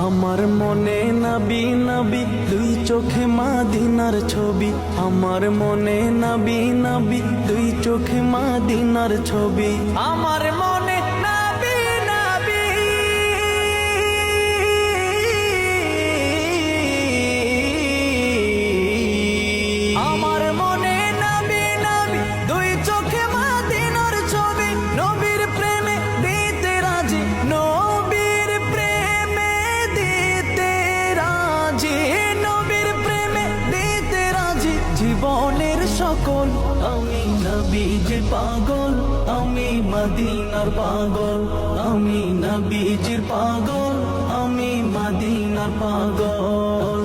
আমার মনে নবী নবী দুই চোখে মদিনার ছবি, আমার মনে নবী নবী দুই চোখে মদিনার ছবি, আমার মনে নবী নবী আমার মনে নবী নবী দুই চোখে মদিনার ছবি, নবীর প্রেমে দিতে রাজি, নবীর প্রেমে দিতে রাজি, নবীর প্রেমে দিতে রাজি জীবনের সকল। আমি নবীজির পাগল, আমি মদিনার পাগল, আমি নবীজির পাগল, আমি মদিনার পাগল।